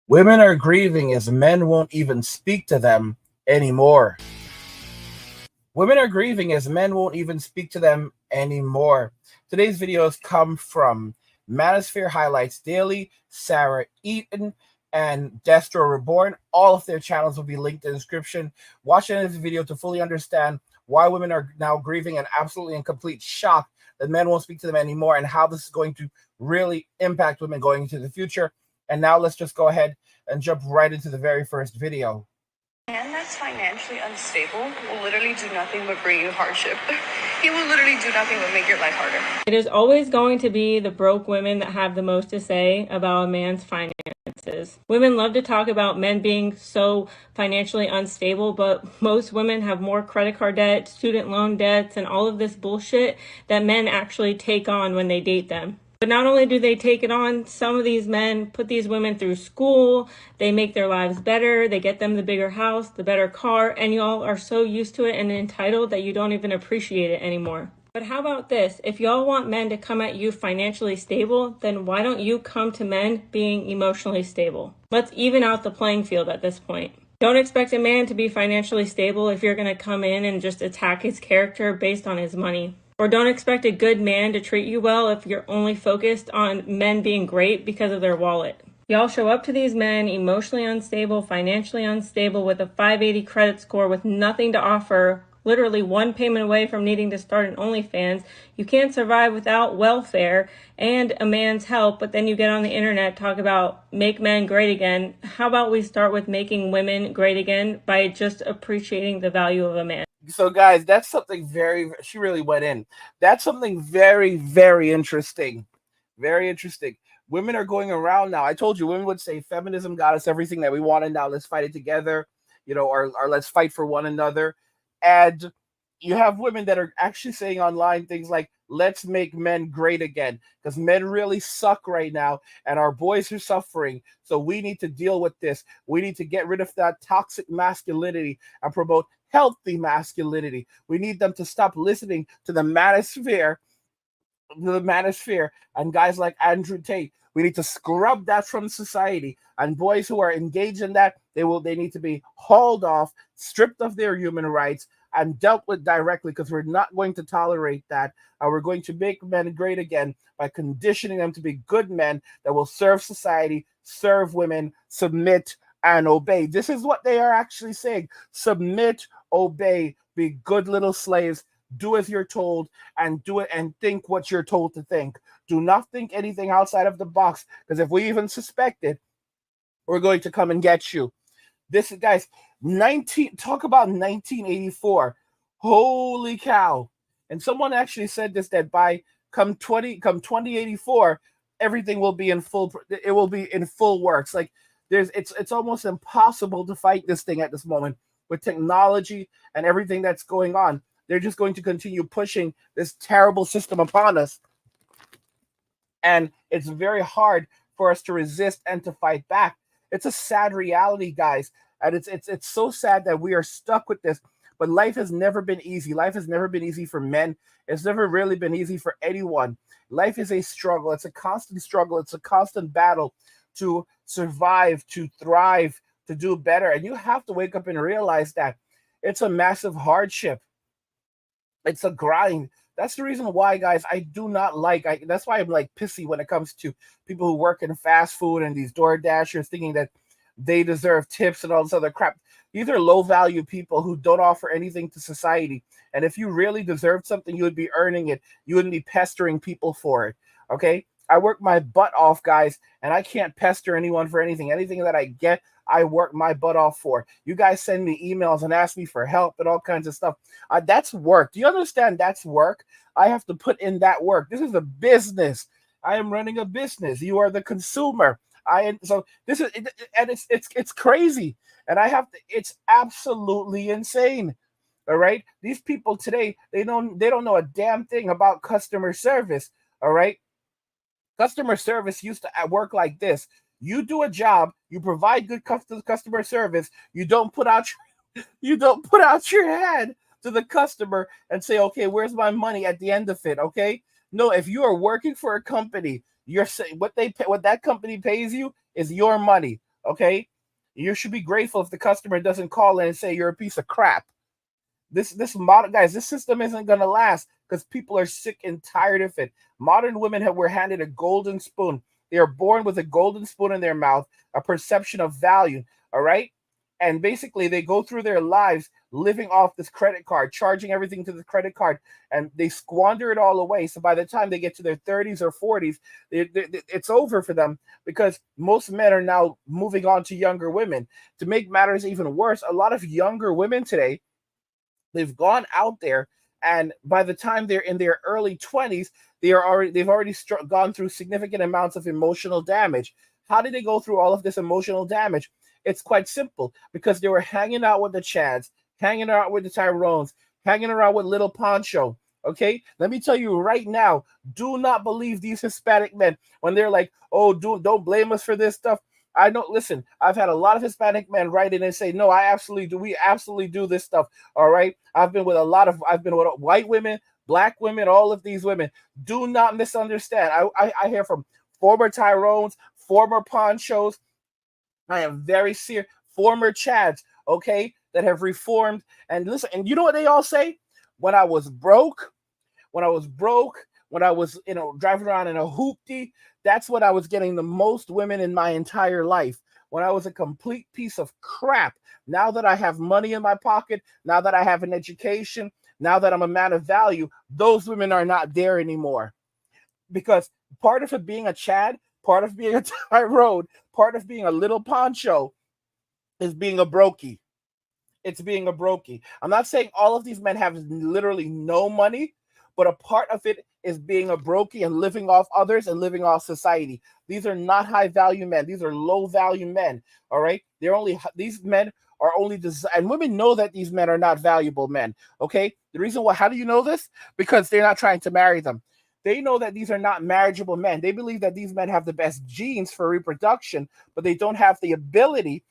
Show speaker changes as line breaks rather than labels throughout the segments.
Women are grieving as men won't even speak to them anymore. Women are grieving as men won't even speak to them anymore. Today's videos come from Manosphere Highlights Daily, Sarah Eaton, and Destro Reborn. All of their channels will be linked in the description. Watch the end of this video to fully understand why women are now grieving and absolutely in complete shock that men won't speak to them anymore, and how this is going to really impact women going into the future. And now let's just go ahead and jump right into the very first video.
A man that's financially unstable will literally do nothing but bring you hardship. He will literally do nothing but make your life harder.
It is always going to be the broke women that have the most to say about a man's finances. Women love to talk about men being so financially unstable, but most women have more credit card debt, student loan debts, and all of this bullshit that men actually take on when they date them. But not only do they take it on, some of these men put these women through school, they make their lives better, they get them the bigger house, the better car, and y'all are so used to it and entitled that you don't even appreciate it anymore. But how about this? If y'all want men to come at you financially stable, then why don't you come to men being emotionally stable? Let's even out the playing field at this point. Don't expect a man to be financially stable if you're going to come in and just attack his character based on his money. Or don't expect a good man to treat you well if you're only focused on men being great because of their wallet. Y'all show up to these men emotionally unstable, financially unstable, with a 580 credit score, with nothing to offer, literally one payment away from needing to start an OnlyFans. You can't survive without welfare and a man's help, but then you get on the internet, talk about make men great again. How about we start with making women great again by just appreciating the value of a man?
So guys, that's something she really went in. That's something very, very interesting. Very interesting. Women are going around now. I told you, women would say feminism got us everything that we wanted. Now let's fight it together, or let's fight for one another. And you have women that are actually saying online things like, let's make men great again, because men really suck right now and our boys are suffering. So we need to deal with this. We need to get rid of that toxic masculinity and promote healthy masculinity. We need them to stop listening to the manosphere and guys like Andrew Tate. We need to scrub that from society. And boys who are engaged in that, they need to be hauled off, stripped of their human rights, and dealt with directly, because we're not going to tolerate that. We're going to make men great again by conditioning them to be good men that will serve society, serve women, submit, and obey. This is what they are actually saying. Submit, obey, be good little slaves, do as you're told, and do it and think what you're told to think. Do not think anything outside of the box, because if we even suspect it, we're going to come and get you. This, guys, talk about 1984. Holy cow. And someone actually said this, that by come 2084, everything will be in full works. Like it's almost impossible to fight this thing at this moment with technology and everything that's going on. They're just going to continue pushing this terrible system upon us. And it's very hard for us to resist and to fight back. It's a sad reality, guys. And it's so sad that we are stuck with this. But life has never been easy. Life has never been easy for men. It's never really been easy for anyone. Life is a struggle. It's a constant struggle. It's a constant battle to survive, to thrive, to do better. And you have to wake up and realize that it's a massive hardship. It's a grind. That's the reason why, guys, I do not that's why I'm like pissy when it comes to people who work in fast food and these door dashers thinking that they deserve tips and all this other crap. These are low value people who don't offer anything to society. And if you really deserved something, you would be earning it. You wouldn't be pestering people for it. Okay? I work my butt off, guys, and I can't pester anyone for anything. Anything that I get, I work my butt off for. You guys send me emails and ask me for help and all kinds of stuff. That's work. Do you understand? That's work. I have to put in that work. This is a business. I am running a business. You are the consumer. So this is, and it's crazy. And it's absolutely insane. All right. These people today, they don't know a damn thing about customer service. All right. Customer service used to work like this. You do a job, you provide good customer service, you don't put out your hand to the customer and say, okay, where's my money at the end of it? Okay. No, if you are working for a company, you're saying what that company pays you is your money. Okay, you should be grateful if the customer doesn't call in and say you're a piece of crap. This modern guys, this system isn't gonna last because people are sick and tired of it. Modern women were handed a golden spoon. They are born with a golden spoon in their mouth, a perception of value. All right, and basically they go through their lives living off this credit card, charging everything to the credit card, and they squander it all away. So by the time they get to their 30s or 40s, it's over for them because most men are now moving on to younger women. To make matters even worse, a lot of younger women today, they've gone out there, and by the time they're in their early 20s, they've already gone through significant amounts of emotional damage. How did they go through all of this emotional damage? It's quite simple, because they were hanging out with the Chads, hanging out with the Tyrones, hanging around with little Poncho. Okay, let me tell you right now, do not believe these Hispanic men when they're like, oh, don't blame us for this stuff. I don't listen. I've had a lot of Hispanic men write in and say, no, I absolutely do. We absolutely do this stuff. All right. I've been with white women, black women, all of these women. Do not misunderstand. I hear from former Tyrones, former Ponchos. I am very serious. Former Chads, okay, that have reformed. And listen, and you know what they all say? When I was broke, when I was broke, when I was, driving around in a hoopty, that's when I was getting the most women in my entire life. When I was a complete piece of crap. Now that I have money in my pocket, now that I have an education, now that I'm a man of value, those women are not there anymore. Because part of it being a Chad, part of being a Tyrone, part of being a little Poncho is being a brokey. It's being a brokey. I'm not saying all of these men have literally no money, but a part of it is being a brokey and living off others and living off society. These are not high value men. These are low value men. All right. These men are only and women know that these men are not valuable men. Okay. The reason why, how do you know this? Because they're not trying to marry them. They know that these are not marriageable men. They believe that these men have the best genes for reproduction, but they don't have the ability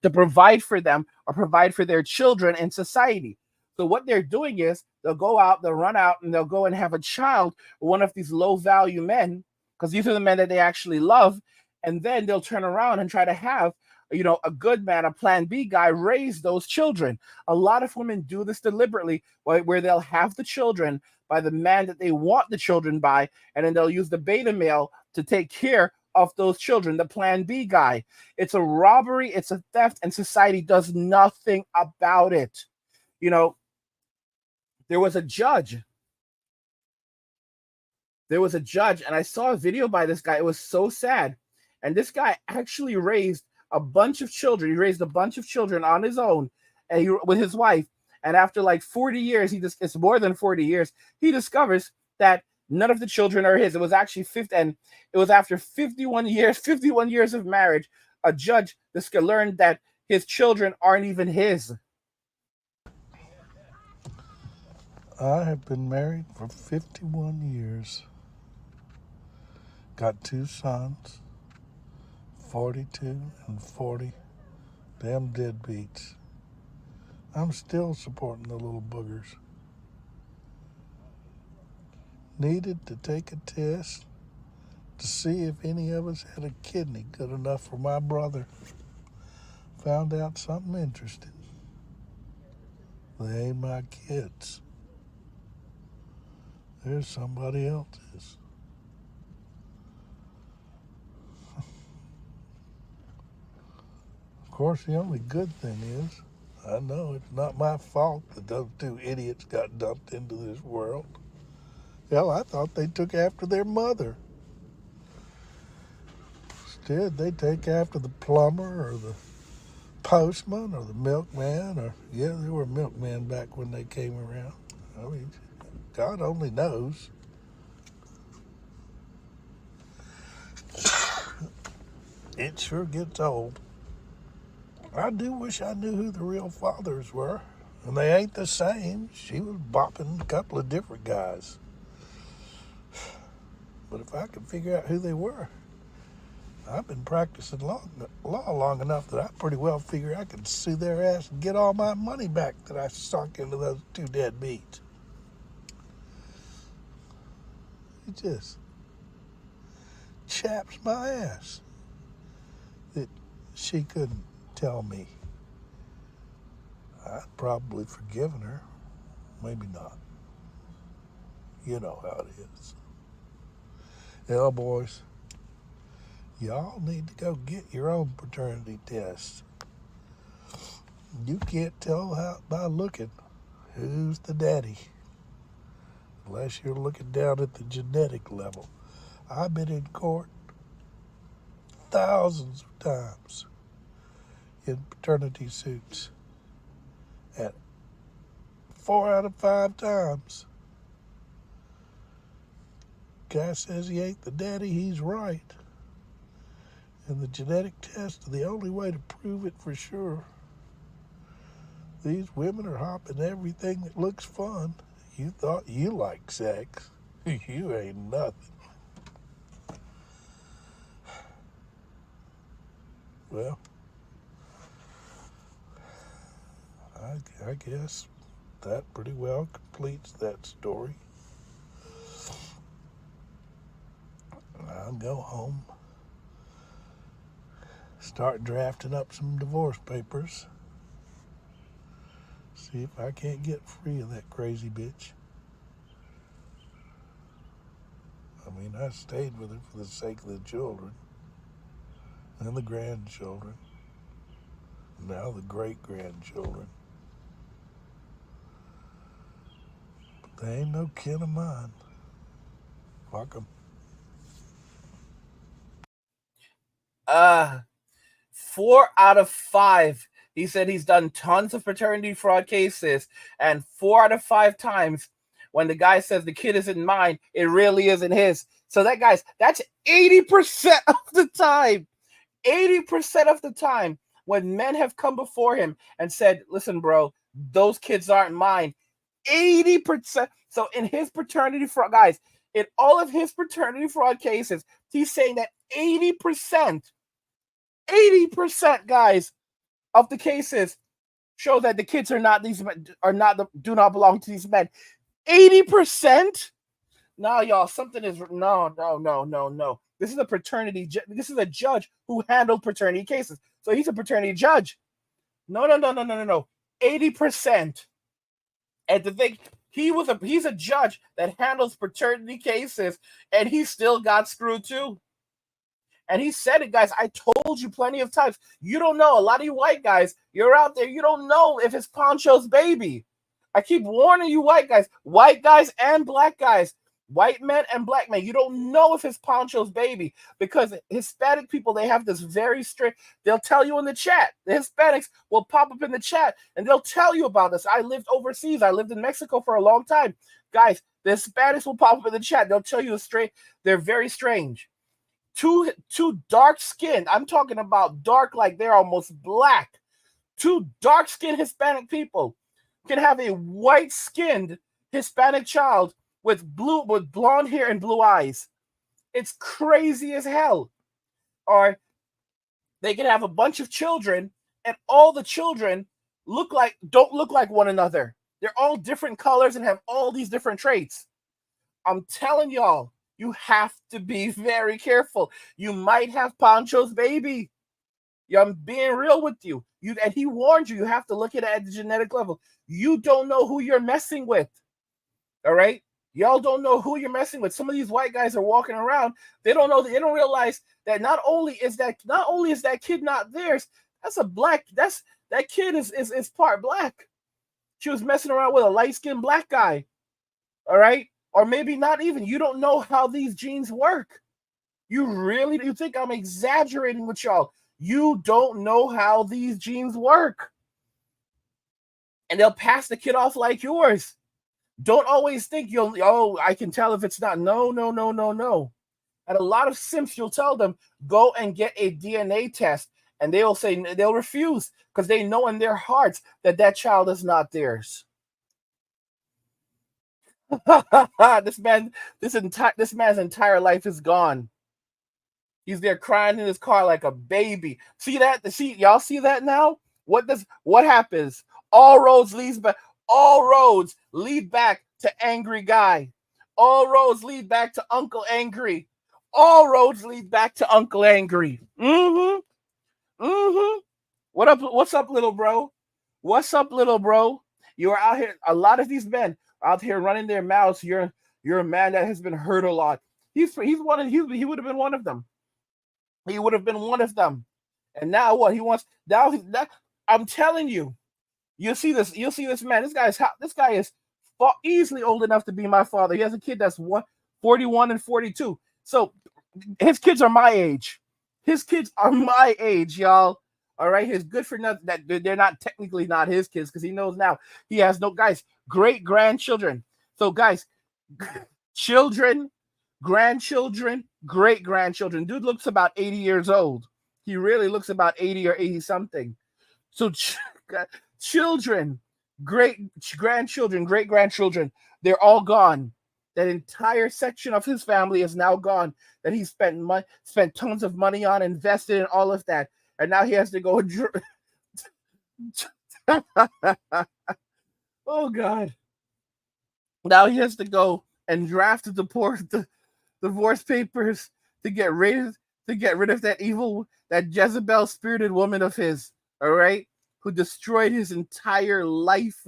to provide for them or provide for their children in society. So what they're doing is they'll go out, they'll run out, and they'll go and have a child with one of these low value men, because these are the men that they actually love, and then they'll turn around and try to have a good man, a plan B guy, raise those children. A lot of women do this deliberately, where they'll have the children by the man that they want the children by, and then they'll use the beta male to take care of those children, the plan B guy. It's a robbery, it's a theft, and society does nothing about it. There was a judge. And I saw a video by this guy. It was so sad. And this guy actually raised a bunch of children. He raised a bunch of children on his own, and with his wife. And after like 40 years, it's more than 40 years, he discovers that none of the children are his. It was actually 50, and it was after 51 years of marriage, a judge learned that his children aren't even his.
I have been married for 51 years. Got 2 sons, 42 and 40. Damn deadbeats. I'm still supporting the little boogers. Needed to take a test to see if any of us had a kidney good enough for my brother. Found out something interesting. They ain't my kids. There's somebody else's. Of course, the only good thing is, I know it's not my fault that those 2 idiots got dumped into this world. Hell, I thought they took after their mother. Instead, they take after the plumber or the postman or the milkman, or, yeah, they were milkmen back when they came around. I mean, God only knows. It sure gets old. I do wish I knew who the real fathers were. And they ain't the same. She was bopping a couple of different guys. But if I could figure out who they were, I've been practicing law long enough that I pretty well figure I could sue their ass and get all my money back that I sunk into those 2 deadbeats. It just chaps my ass. that she couldn't tell me. I'd probably forgiven her. Maybe not. You know how it is. Hell, boys, y'all need to go get your own paternity test. You can't tell how by looking who's the daddy unless you're looking down at the genetic level. I've been in court thousands of times in paternity suits, and 4 out of 5 times, guy says he ain't the daddy, he's right. And the genetic test is the only way to prove it for sure. These women are hopping everything that looks fun. You thought you liked sex. You ain't nothing. Well, I guess that pretty well completes that story. I'll go home, start drafting up some divorce papers, see if I can't get free of that crazy bitch. I mean, I stayed with her for the sake of the children and the grandchildren, now the great-grandchildren. But they ain't no kin of mine. Fuck 'em.
4 out of 5. He said he's done tons of paternity fraud cases, and 4 out of 5 times when the guy says the kid isn't mine, it really isn't his. So that's 80% of the time. 80% of the time when men have come before him and said, listen, bro, those kids aren't mine. 80%. So in his paternity fraud, guys, in all of his paternity fraud cases, he's saying that 80%, guys, of the cases show that the kids are not these men, do not belong to these men. 80%? No, y'all, something is no. This is this is a judge who handled paternity cases. So he's a paternity judge. No. 80%. And to think he's a judge that handles paternity cases, and he still got screwed too. And he said it, guys. I told you plenty of times. You don't know. A lot of you white guys, you're out there. You don't know if it's Ponchos Baby. I keep warning you, white guys and black guys, white men and black men. You don't know if it's Ponchos Baby, because Hispanic people, they have this very strict. They'll tell you in the chat. The Hispanics will pop up in the chat and they'll tell you about this. I lived overseas. I lived in Mexico for a long time, guys. The Hispanics will pop up in the chat. They'll tell you they're very strange. Too dark skinned. I'm talking about dark, like they're almost black. 2 dark skinned Hispanic people can have a white skinned Hispanic child with blonde hair and blue eyes. It's crazy as hell. Or they can have a bunch of children and all the children don't look like one another. They're all different colors and have all these different traits. I'm telling y'all, you have to be very careful. You might have Ponchos Baby. I'm being real with you. And he warned you. You have to look at it at the genetic level. You don't know who you're messing with. All right? Y'all don't know who you're messing with. Some of these white guys are walking around. They don't know. They don't realize that not only is that kid not theirs, that kid is part black. She was messing around with a light-skinned black guy. All right? Or maybe not even. You don't know how these genes work. You think I'm exaggerating with y'all. You don't know how these genes work. And they'll pass the kid off like yours. Don't always think I can tell if it's not. No. And a lot of simps, you'll tell them, go and get a DNA test. And they'll refuse because they know in their hearts that child is not theirs. This man's entire life is gone. He's there crying in his car like a baby. See that? Y'all see that now? What happens? All roads lead back to angry guy. All roads lead back to Uncle Angry. All roads lead back to Uncle Angry. What up? What's up, little bro? What's up, little bro? You are out here. A lot of these men are out here running their mouths. You're a man that has been hurt a lot. He's one of he would have been one of them. He would have been one of them. And now what? He wants now. I'm telling you, you'll see this. You'll see this man. This guy is easily old enough to be my father. He has a kid that's 41 and 42. So his kids are my age. His kids are my age, y'all. All right, he's good for nothing. That they're not technically not his kids because he knows now he has no guys. Great grandchildren. So guys, children, grandchildren, great grandchildren. Dude looks about 80 years old. He really looks about 80 or 80 something. So children, great grandchildren, great grandchildren, they're all gone. That entire section of his family is now gone. That he spent tons of money on, invested in all of that, and now he has to go. Oh God! Now he has to go and draft the divorce papers to get rid of that Jezebel spirited woman of his. All right, who destroyed his entire life.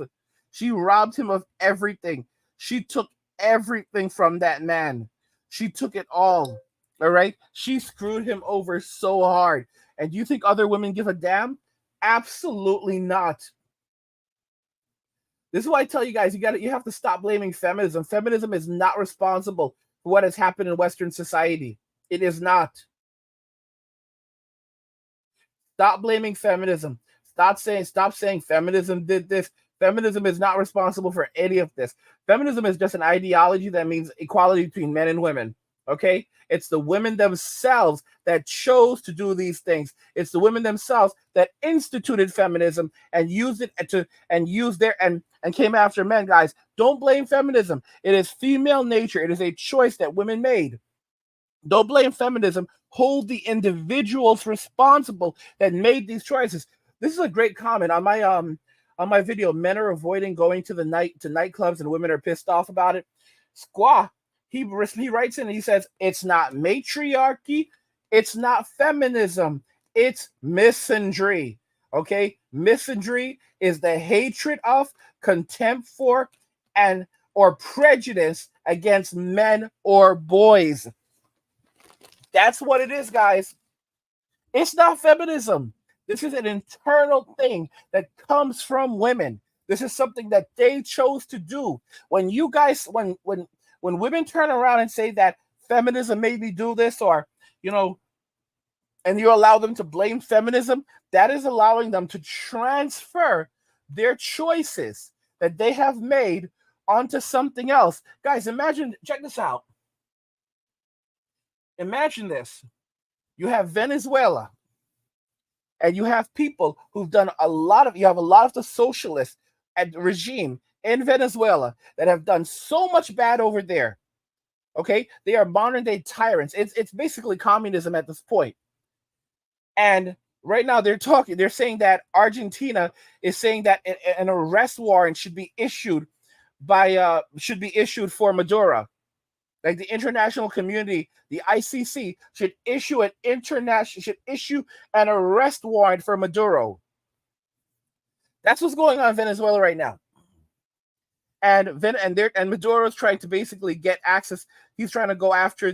She robbed him of everything. She took everything from that man. She took it all. All right. She screwed him over so hard. And do you think other women give a damn? Absolutely not. This is why I tell you guys, you have to stop blaming feminism. Feminism is not responsible for what has happened in Western society. It is not. Stop blaming feminism. Stop saying feminism did this. Feminism is not responsible for any of this. Feminism is just an ideology that means equality between men and women. Okay? It's the women themselves that chose to do these things. It's the women themselves that instituted feminism and used it and came after men, guys. Don't blame feminism. It is female nature. It is a choice that women made. Don't blame feminism. Hold the individuals responsible that made these choices. This is a great comment on my video. Men are avoiding going to nightclubs and women are pissed off about it. Squaw, he writes in and he says, it's not matriarchy, it's not feminism, it's misandry. Okay? Misandry is the hatred of, contempt for, or prejudice against men or boys. That's what it is, guys. It's not feminism. This is an internal thing that comes from women. This is something that they chose to do. When women turn around and say that feminism made me do this, or and you allow them to blame feminism, that is allowing them to transfer their choices that they have made onto something else. Guys, check this out. Imagine this. You have Venezuela. And you have people who've done you have a lot of the socialist regime in Venezuela that have done so much bad over there. Okay? They are modern day tyrants. It's basically communism at this point. And right now they're saying that Argentina is saying that an arrest warrant should be issued for Maduro. Like the international community, the ICC should issue an arrest warrant for Maduro. That's what's going on in Venezuela right now. And Maduro is trying to basically get access. He's trying to go after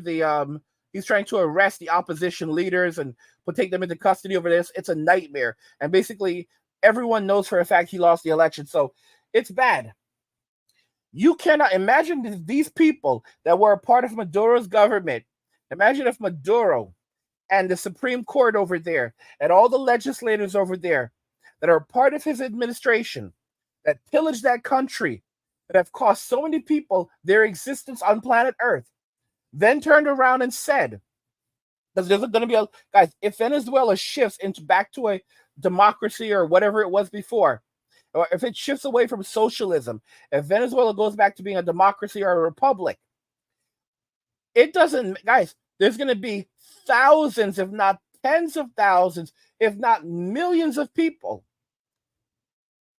he's trying to arrest the opposition leaders and take them into custody over this. It's a nightmare. And basically everyone knows for a fact he lost the election. So it's bad. You cannot imagine these people that were a part of Maduro's government. Imagine if Maduro and the Supreme Court over there and all the legislators over there that are part of his administration that pillaged that country, that have cost so many people their existence on planet Earth, then turned around and said, because there's going to be guys, if Venezuela shifts back to a democracy or whatever it was before, or if it shifts away from socialism, if Venezuela goes back to being a democracy or a republic, it doesn't, guys, there's going to be thousands, if not tens of thousands, if not millions of people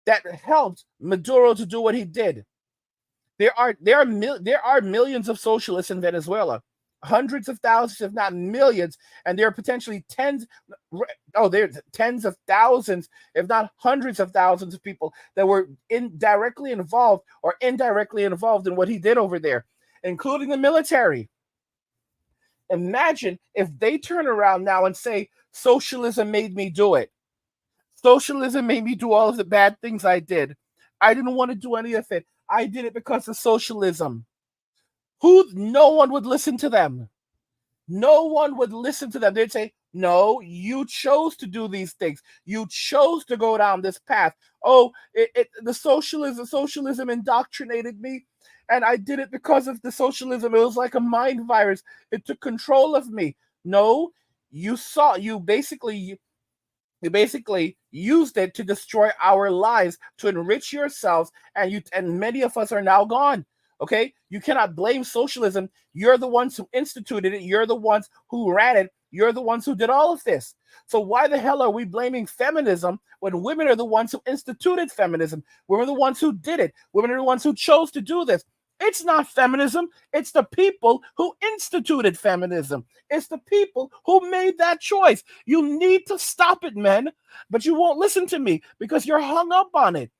that helped Maduro to do what he did. There are millions of socialists in Venezuela hundreds of thousands, if not millions, and there are potentially there's tens of thousands, if not hundreds of thousands of people that were directly involved or indirectly involved in what he did over there, including the military. Imagine if they turn around now and say, socialism made me do it. Socialism made me do all of the bad things I did. I didn't want to do any of it. I did it because of socialism. No one would listen to them. No one would listen to them. They'd say, no, you chose to do these things. You chose to go down this path. Oh, the socialism indoctrinated me, and I did it because of the socialism. It was like a mind virus. It took control of me. No, you basically used it to destroy our lives, to enrich yourselves, and many of us are now gone. Okay, you cannot blame socialism. You're the ones who instituted it. You're the ones who ran it. You're the ones who did all of this. So why the hell are we blaming feminism when women are the ones who instituted feminism? Women are the ones who did it. Women are the ones who chose to do this. It's not feminism. It's the people who instituted feminism. It's the people who made that choice. You need to stop it, men. But you won't listen to me because you're hung up on it.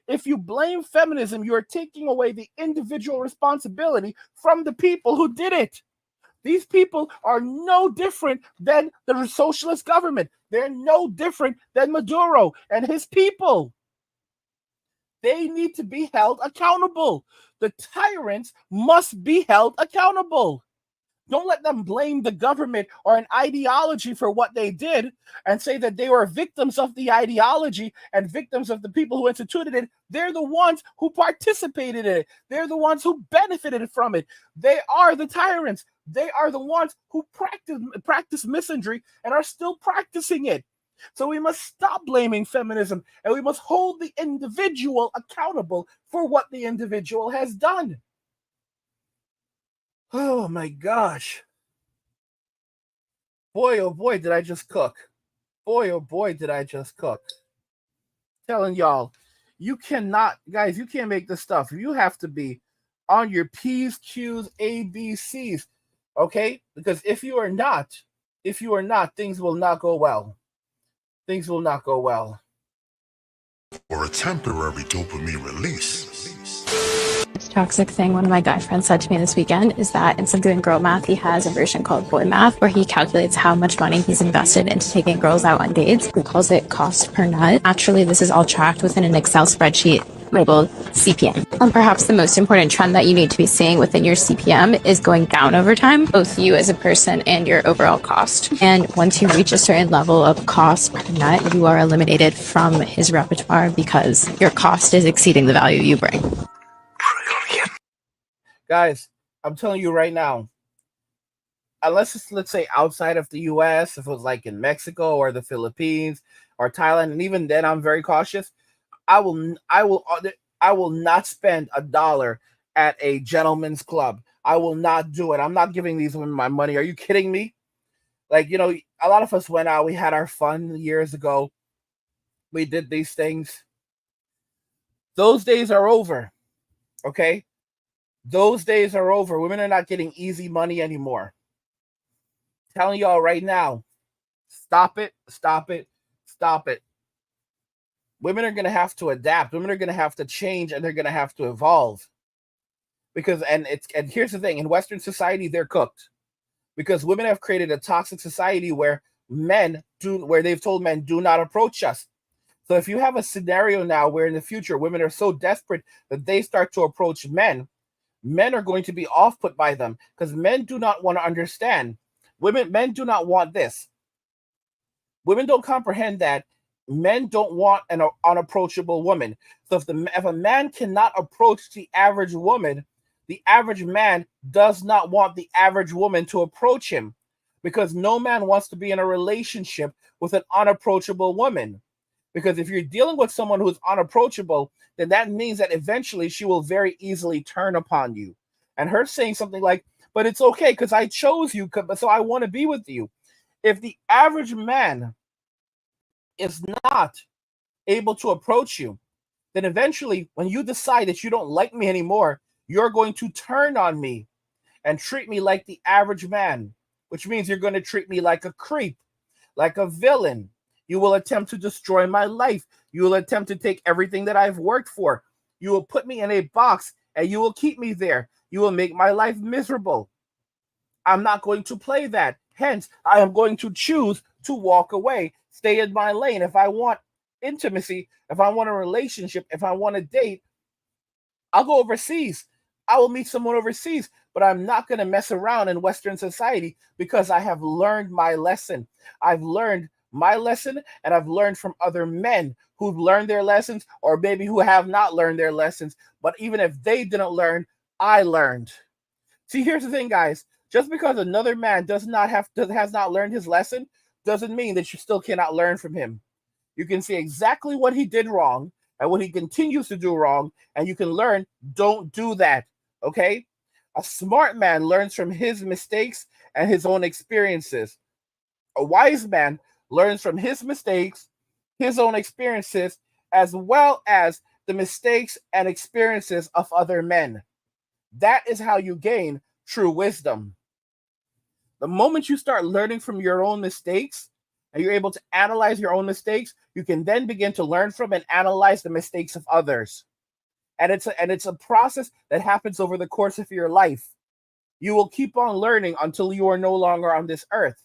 If you blame feminism, you're taking away the individual responsibility from the people who did it. These people are no different than the socialist government. They're no different than Maduro and his people. They need to be held accountable. The tyrants must be held accountable. Don't let them blame the government or an ideology for what they did and say that they were victims of the ideology and victims of the people who instituted it. They're the ones who participated in it. They're the ones who benefited from it. They are the tyrants. They are the ones who practice misandry and are still practicing it. So we must stop blaming feminism, and we must hold the individual accountable for what the individual has done. Oh my gosh. Boy, oh boy, did I just cook. Boy, oh boy, did I just cook. Telling y'all, you cannot, guys, you can't make this stuff. You have to be on your P's, Q's, A, B, C's, okay? Because if you are not, things will not go well. Things will not go well.
Or a temporary dopamine release.
Toxic thing one of my guy friends said to me this weekend is that instead of doing girl math, he has a version called boy math where he calculates how much money he's invested into taking girls out on dates. He calls it cost per nut. Actually, this is all tracked within an Excel spreadsheet labeled CPM. And perhaps the most important trend that you need to be seeing within your CPM is going down over time, both you as a person and your overall cost. And once you reach a certain level of cost per nut, you are eliminated from his repertoire because your cost is exceeding the value you bring.
Guys, I'm telling you right now, unless it's, let's say, outside of the US, if it was like in Mexico or the Philippines or Thailand, and even then I'm very cautious, I will not spend $1 at a gentleman's club. I will not do it. I'm not giving these women my money. Are you kidding me? Like, you know, a lot of us went out, we had our fun years ago. We did these things. Those days are over. Okay? Those days are over. Women are not getting easy money anymore. Telling y'all right now, stop it, stop it, stop it. Women are going to have to adapt. Women are going to have to change, and they're going to have to evolve. Because, and here's the thing, in Western society, they're cooked. Because women have created a toxic society where they've told men, do not approach us. So if you have a scenario now where in the future women are so desperate that they start to approach men are going to be off-put by them because men do not want to understand. Men do not want this. Women don't comprehend that men don't want an unapproachable woman. So if a man cannot approach the average woman, the average man does not want the average woman to approach him because no man wants to be in a relationship with an unapproachable woman. Because if you're dealing with someone who's unapproachable, then that means that eventually she will very easily turn upon you. And her saying something like, but it's okay because I chose you, so I want to be with you. If the average man is not able to approach you, then eventually when you decide that you don't like me anymore, you're going to turn on me. and treat me like the average man, which means you're going to treat me like a creep, like a villain. You will attempt to destroy my life. You will attempt to take everything that I've worked for. You will put me in a box and you will keep me there. You will make my life miserable. I'm not going to play that. Hence, I am going to choose to walk away, stay in my lane. If I want intimacy, if I want a relationship, if I want a date, I'll go overseas. I will meet someone overseas, but I'm not going to mess around in Western society because I have learned my lesson. I've learned my lesson, and I've learned from other men who've learned their lessons, or maybe who have not learned their lessons. But even if they didn't learn, I learned. See, here's the thing, guys. Just because another man has not learned his lesson doesn't mean that you still cannot learn from him. You can see exactly what he did wrong and what he continues to do wrong, and you can learn, don't do that, okay? A smart man learns from his mistakes and his own experiences. A wise man learns from his mistakes, his own experiences, as well as the mistakes and experiences of other men. That is how you gain true wisdom. The moment you start learning from your own mistakes and you're able to analyze your own mistakes, you can then begin to learn from and analyze the mistakes of others. And it's a process that happens over the course of your life. You will keep on learning until you are no longer on this earth.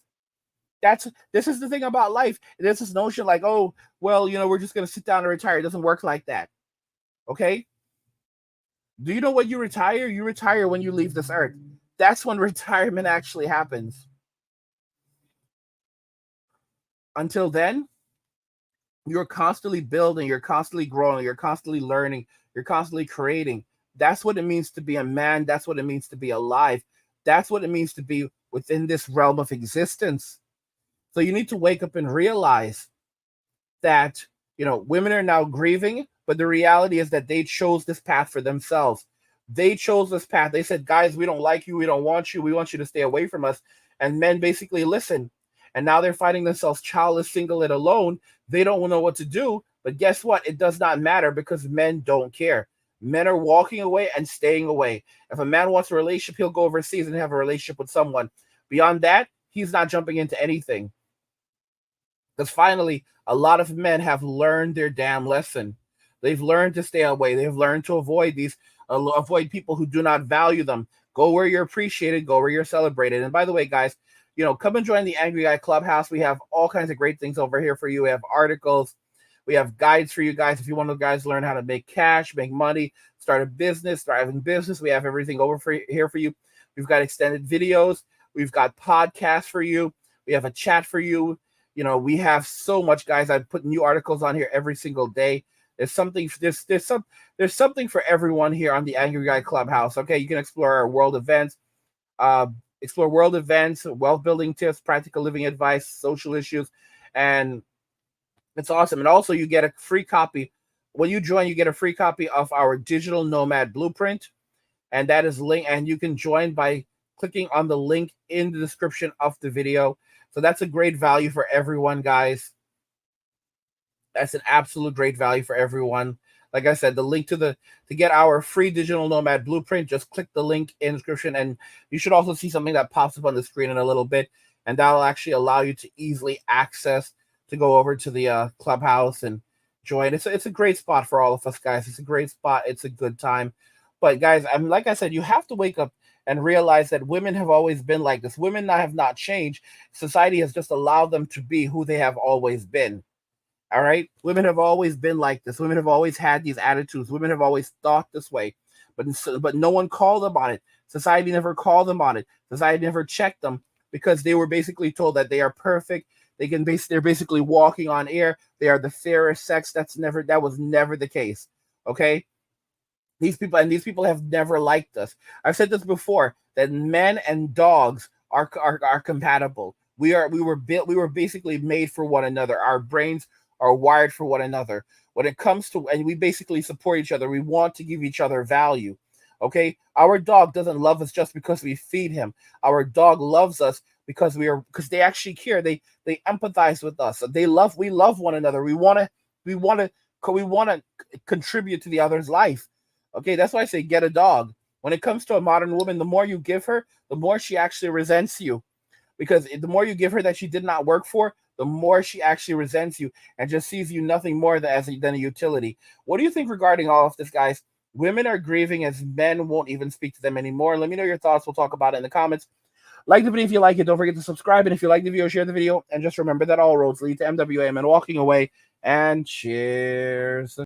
This is the thing about life. There's this notion like, oh, well, we're just going to sit down and retire. It doesn't work like that. Okay? Do you know when you retire? You retire when you leave this earth. That's when retirement actually happens. Until then, you're constantly building, you're constantly growing, you're constantly learning, you're constantly creating. That's what it means to be a man. That's what it means to be alive. That's what it means to be within this realm of existence. So you need to wake up and realize that, women are now grieving, but the reality is that they chose this path for themselves. They chose this path. They said, guys, we don't like you. We don't want you. We want you to stay away from us. And men basically listen. And now they're finding themselves childless, single, and alone. They don't know what to do. But guess what? It does not matter because men don't care. Men are walking away and staying away. If a man wants a relationship, he'll go overseas and have a relationship with someone. Beyond that, he's not jumping into anything. Because finally, a lot of men have learned their damn lesson. They've learned to stay away. They've learned to avoid people who do not value them. Go where you're appreciated. Go where you're celebrated. And by the way, guys, come and join the Angry Guy Clubhouse. We have all kinds of great things over here for you. We have articles. We have guides for you guys. If you want to guys learn how to make cash, make money, start a business, thriving business, we have everything here for you. We've got extended videos. We've got podcasts for you. We have a chat for you. We have so much, guys. I put new articles on here every single day. There's something for everyone here on the Angry Guy Clubhouse. Okay, you can explore our world events, wealth building tips, practical living advice, social issues, and it's awesome. And also, you get a free copy when you join. You get a free copy of our digital nomad blueprint, and that is linked. And you can join by clicking on the link in the description of the video. So that's a great value for everyone, guys. That's an absolute great value for everyone. Like I said, the link to get our free digital nomad blueprint, just click the link in the description, and you should also see something that pops up on the screen in a little bit, and that'll actually allow you to easily access to go over to the Clubhouse and join. It's a great spot for all of us, guys. It's a great spot. It's a good time. But guys, like I said, you have to wake up and realize that women have always been like this. Women have not changed. Society has just allowed them to be who they have always been. All right? Women have always been like this. Women have always had these attitudes. Women have always thought this way. But no one called them on it. Society never called them on it. Society never checked them because they were basically told that they are perfect. They're basically walking on air. They are the fairest sex. That was never the case. Okay? These people have never liked us. I've said this before, that men and dogs are compatible. We were basically made for one another. Our brains are wired for one another. When it comes to, and we basically support each other. We want to give each other value. Okay? Our dog doesn't love us just because we feed him. Our dog loves us because they actually care. They empathize with us. We love one another. We want to contribute to the other's life. Okay, that's why I say get a dog. When it comes to a modern woman, the more you give her, the more she actually resents you. Because the more you give her that she did not work for, the more she actually resents you and just sees you nothing more than a utility. What do you think regarding all of this, guys? Women are grieving as men won't even speak to them anymore. Let me know your thoughts. We'll talk about it in the comments. Like the video if you like it. Don't forget to subscribe. And if you like the video, share the video. And just remember that all roads lead to MWM and walking away. And cheers.